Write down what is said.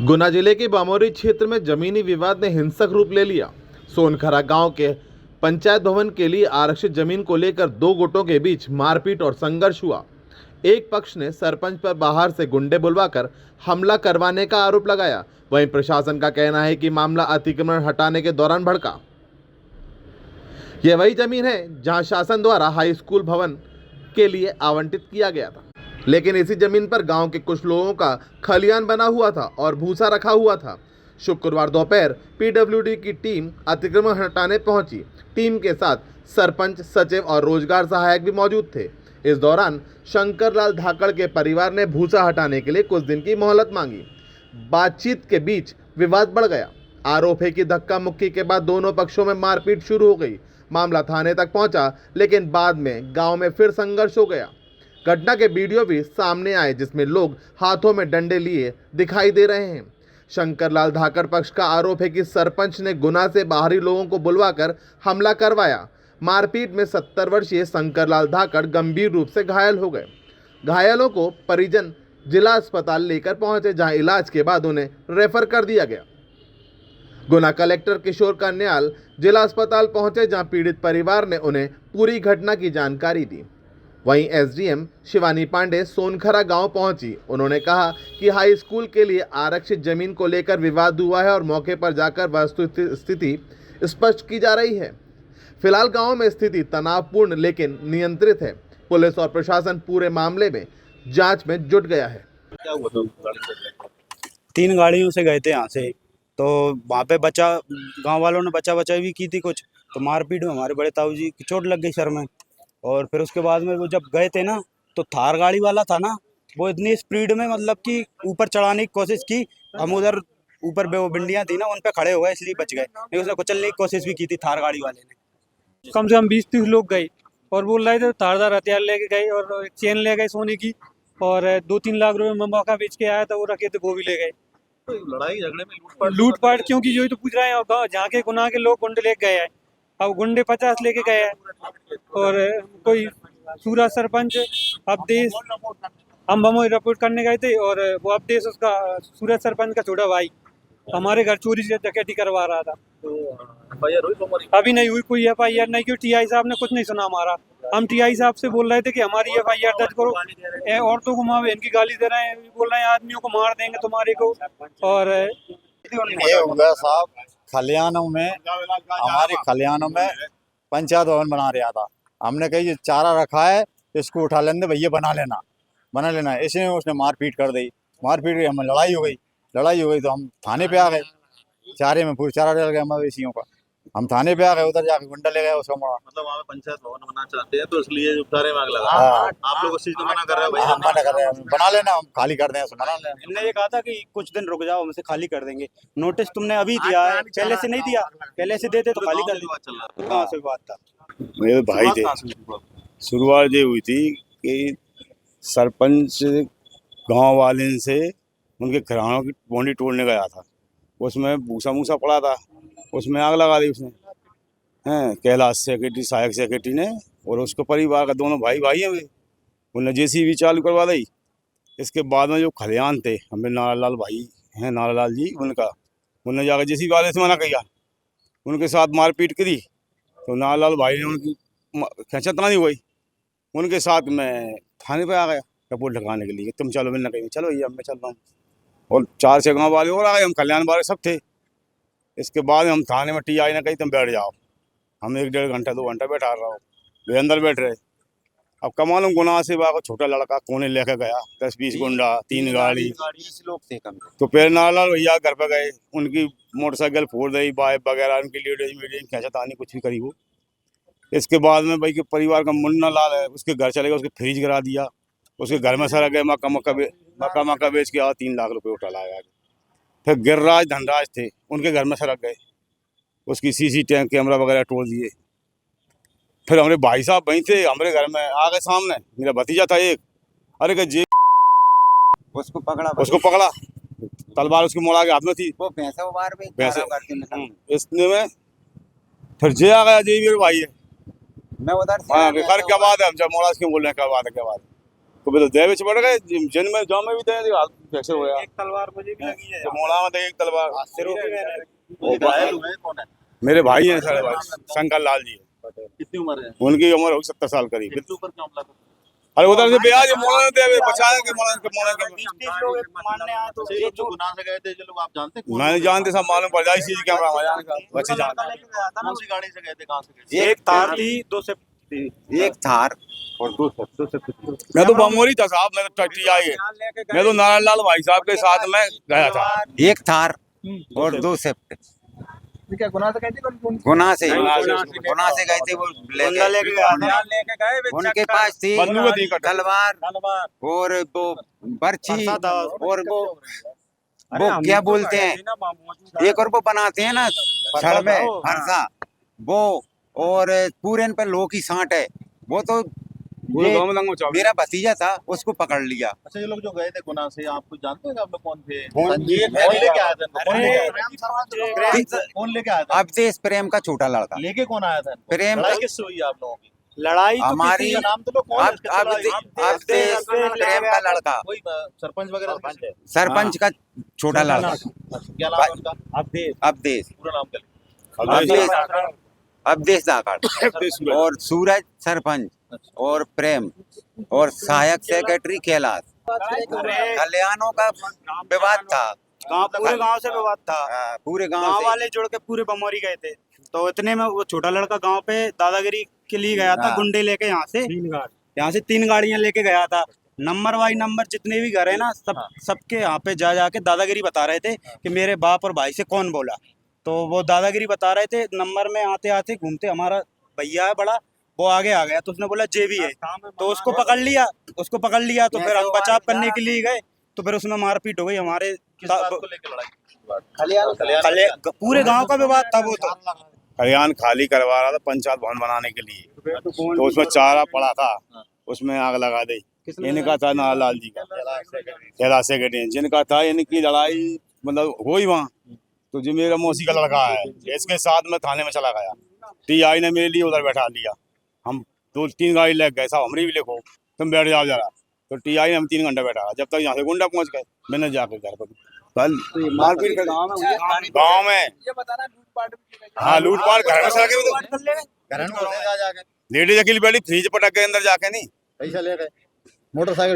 गुना जिले के बामोरी क्षेत्र में जमीनी विवाद ने हिंसक रूप ले लिया। सोनखरा गांव के पंचायत भवन के लिए आरक्षित जमीन को लेकर दो गुटों के बीच मारपीट और संघर्ष हुआ। एक पक्ष ने सरपंच पर बाहर से गुंडे बुलवाकर हमला करवाने का आरोप लगाया, वहीं प्रशासन का कहना है कि मामला अतिक्रमण हटाने के दौरान भड़का। यह वही जमीन है जहां शासन द्वारा हाई स्कूल भवन के लिए आवंटित किया गया था, लेकिन इसी जमीन पर गांव के कुछ लोगों का खलियान बना हुआ था और भूसा रखा हुआ था। शुक्रवार दोपहर पीडब्ल्यूडी की टीम अतिक्रमण हटाने पहुंची। टीम के साथ सरपंच, सचिव और रोजगार सहायक भी मौजूद थे। इस दौरान शंकरलाल धाकड़ के परिवार ने भूसा हटाने के लिए कुछ दिन की मोहलत मांगी। बातचीत के बीच विवाद बढ़ गया। आरोप है कि धक्का मुक्की के बाद दोनों पक्षों में मारपीट शुरू हो गई। मामला थाने तक पहुंचा, लेकिन बाद में गांव में फिर संघर्ष हो गया। घटना के वीडियो भी सामने आए जिसमें लोग हाथों में डंडे लिए दिखाई दे रहे हैं। शंकरलाल धाकड़ पक्ष का आरोप है कि सरपंच ने गुना से बाहरी लोगों को बुलवाकर हमला करवाया। मारपीट में 70 वर्षीय शंकरलाल धाकड़ गंभीर रूप से घायल हो गए। घायलों को परिजन जिला अस्पताल लेकर पहुंचे, जहां इलाज के बाद उन्हें रेफर कर दिया गया। गुना कलेक्टर किशोर कन्याल जिला अस्पताल पहुंचे, जहां पीड़ित परिवार ने उन्हें पूरी घटना की जानकारी दी। वहीं एसडीएम शिवानी पांडे सोनखरा गांव पहुंची। उन्होंने कहा कि हाई स्कूल के लिए आरक्षित जमीन को लेकर विवाद हुआ है और मौके पर जाकर वस्तुस्थिति स्पष्ट की जा रही है। फिलहाल गांव में स्थिति तनावपूर्ण लेकिन नियंत्रित है। पुलिस और प्रशासन पूरे मामले में जांच में जुट गया है। क्या हुआ था? 3 गाड़ियों से गए थे यहाँ से, तो वहाँ पे गांव वालों ने बचा भी की थी कुछ, तो मारपीट में हमारे बड़े ताऊ जी की चोट लग गई सर में। और फिर उसके बाद में वो जब गए थे ना, तो थार गाड़ी वाला था ना, वो इतनी स्पीड में मतलब कि ऊपर चढ़ाने की कोशिश की। हम उधर ऊपर वो बिंडियाँ थी ना, उन पे खड़े हो गए, इसलिए बच गए, नहीं उसने कुचलने की कोशिश भी की थी थार गाड़ी वाले ने। कम से कम 20-30 लोग गए और बोल रहे थे धारदार हथियार लेके गए और एक चेन ले गए सोने की, और 2-3 लाख रुपए में मौका बेच के आया था, वो रखे थे, वो भी ले गए। तो लड़ाई झगड़े में लूटपाट क्यों की, जो तो पूछ रहे हैं। और गाँव जहाँ के गुनाह के लोग गुंडे लेके गए हैं, अब गुंडे 50 लेके गए हैं। और कोई सूरज सरपंच अवधेश, हम रिपोर्ट करने गए थे, और वो अवधेश उसका सूरज सरपंच का छोटा भाई हमारे घर चोरी से डकैती करवा रहा था। तो एफआईआर हुई तुम्हारी? अभी नहीं हुई कोई एफआईआर, नहीं क्यों टीआई साहब ने कुछ नहीं सुना हमारा। हम टीआई साहब से बोल रहे थे कि हमारी एफआईआर दर्ज करो, औरतों को माँ बहन की गाली दे रहे हैं, बोल रहे हैं आदमियों को मार देंगे तुम्हारे को। और ये होगा साहब, खलियानों में, हमारे खलियानों में पंचायत भवन बना रहा था। हमने कही ये चारा रखा है, इसको उठा लेने भैया, बना लेना। इसने उसने मारपीट कर दी। मारपीट की हमें लड़ाई हो गई तो हम थाने पे आ गए। चारे में पूरी चारा डल गया मवेशियों का। हम थाने पे आ गए, उधर जाके गुंडा ले गया उसका मोड़ा। मतलब वहाँ पे पंचायत भवन बनाना चाहते हैं, तो इसलिए उठाने में आग लगा। हाँ। आप लोग उस चीज को मना कर रहे हो? हम मना कर रहे हैं, बना लेना, हम खाली कर दें, बना लेना। हमने ये कहा था कि कुछ दिन रुक जाओ, हमसे खाली कर देंगे। नोटिस तुमने अभी दिया है, पहले से नहीं दिया। पहले से देते तो खाली कर देते। चल रहा तो कहाँ से बात था? मेरे भाई थे। शुरुआत ये हुई थी कि सरपंच गांव वाले से उनके घरानों की बाउंड्री तोड़ने गया था। उसमें भूसा पड़ा था, उसमें आग लगा दी उसने, हैं कैलाश सेक्रेटरी, सहायक सेक्रेटरी ने, और उसको परिवार का दोनों भाई हैं वे, उन्होंने जेसीबी चालू करवा दी। इसके बाद में जो खलियान थे, हमें नारालाल भाई हैं, नारालाल जी, उन्होंने जाकर जेसीबी वाले से मना किया, उनके साथ मारपीट करी। तो नारालाल भाई ने उनकी खींचातानी हुई, उनके साथ मैं थाने पे आ गया रिपोर्ट लिखाने के लिए। तुम चलो, मिलना कहीं, चलो भैया मैं चल रहा हूँ। और 4 गाँव वाले और आ गए, हम कल्याण वाले सब थे। इसके बाद हम थाने में टीआई ने कही तुम बैठ जाओ। हम 1-1.5 घंटा 2 घंटा बैठा रहा हूँ, वे अंदर बैठ रहे। अब कमालूम गुनाह से को छोटा लड़का कोने लेकर गया, 10-20 गुंडा, 3 गाड़ी लोग थे कम। तो फिर नारालाल भैया घर पे गए, उनकी मोटरसाइकिल फोड़ दी, बाइक वगैरह, उनकी लीडिंग खींचातानी कुछ भी करी वो। इसके बाद में भाई के परिवार का मुन्ना लाल है, उसके घर चले गए, उसके फ्रिज गिरा दिया, उसके घर में सर गए, मक्का बेच के 3 लाख रुपए उठा लाया। फिर गिरिराज धनराज थे, उनके घर में सरक गए, उसकी सीसी कैमरा वगैरह तोड़ दिए। फिर हमारे भाई साहब वहीं थे, हमारे घर में आ गए सामने, मेरा भतीजा था एक, अरे के जे उसको पकड़ा, तलवार उसकी मोड़ा के हाथ में थी, वो पैसे इसने में। फिर जे आ गया, जे मेरे भाई है। मैं उधर हाँ, क्या बात है, हम जब मोड़ा इसके बोल रहे हैं क्या बात है। कभी तो देवे पड़ गए जिन में जाम में भी दे कैसे हो गया। एक तलवार मुझे भी लगी है मोड़ा में तो एक तलवार सिरों पे मैंने। वो घायल हुए हैं, कौन है? मेरे भाई हैं सारे भाई शंकर लाल जी कितनी उम्र है? उनकी उम्र होगी 70 साल करीब। किसके ऊपर क्या हमला था? अरे उधर से ब्याज मोड़ा ने दे बचाया के मोड़ा के 30 लोग मानने आए तो ये लोग जो गुनाह से गए थे, जो लोग आप जानते हैं? मैं जानते सब मालूम पड़ जाए इसी कैमरा बच्चे जान कौन सी गाड़ी से गए थे, कहाँ से गए थे? एक थार थी, दो से एक थार और दो सब मैं तो बमोरी था साहब, मैं तो टट्टी आई है। मैं तो नारायण लाल भाई साहब के साथ में गया था। एक थार और 2 सेफ्ट क्या गुनाह से गए थे? गुना से गए थे वो लेके उनके पास थी बंदूक थी कटा। तलवार और वो बर्छी और वो क्या बोलते हैं एक और वो बनाते हैं ना छड़ में फरसा वो, और पूरे इन पे लोह की सांट है वो। तो पूरे ये गांव में दंगा मेरा भतीजा था, उसको पकड़ लिया। अच्छा, ये लोग जो गए थे गुनाह से, आप कुछ जानते हैं कि आप लोग कौन थे? कौन? संजीव कौन लेके आया था इनको? कौन लेके आया था? अवधेश प्रेम का छोटा लड़का। लेके कौन आया था इनको? प्रेम लड़ाई का- किससे हुई आप लोगों की? लड़ाई तो हमारी किसी का नाम तो लो, कौन है इसके साथ लड़ाई? अवधेश प्रेम का लड़का, कोई सरपंच वगैरह से? सरपंच का छोटा लड़का क्या नाम है उनका? अवधेश पूरा नाम क्या? अवधेश दाकड़ और सूरज सरपंच और प्रेम और सहायक सेक्रेटरी कैलाश। कल्याणों का विवाद था, पूरे गांव से विवाद था। पूरे गांव गांव से। वाले जुड़ के पूरे बमोरी गए थे, तो इतने में वो छोटा लड़का गांव पे दादागिरी के लिए गया था। हाँ। गुंडे लेके यहाँ से 3 गाड़ियां लेके गया था। नंबर वाई नंबर जितने भी घर है ना, सबके यहाँ पे जा जाके दादागिरी बता रहे थे कि मेरे बाप और भाई से कौन बोला। तो वो दादागिरी बता रहे थे। नंबर में आते आते घूमते हमारा भैया है बड़ा, वो आगे आ गया, तो उसने बोला जेबी है, तो उसको पकड़ लिया। तो फिर हम बचाव करने के लिए गए, तो फिर उसमें मारपीट हो गई हमारे। किस बात को लेके लड़ाई? पूरे गांव का विवाद था वो। तो खलियान खाली करवा रहा था पंचायत भवन बनाने के लिए, तो उसमें चारा पड़ा था, उसमें आग लगा दी। इनका था नारायण लाल जी का, कैलाश सेक्रेटरी जिनका था। इनकी लड़ाई मतलब हुई वहाँ, तो जो मेरा मौसी का लड़का है इसके साथ में थाने में चला गया। टीआई ने मेरे लिए उधर बैठा लिया। हम 2-3 गाड़ी लेके गए, साहब हमारी भी लिखो, तुम बैठ जाओ जरा। तो टीआई ने हम 3 घंटे बैठा, जब तक यहाँ से गुंडा पहुंच गए। मैंने जाकर घर पर कल मारपीट कर गाँव में। हाँ, लूटपाट घर में सड़के घर में जाके लेडीज अकेली बैठी फ्रिज पटक के अंदर जाके नहीं। पैसा ले गए, मोटरसाइकिल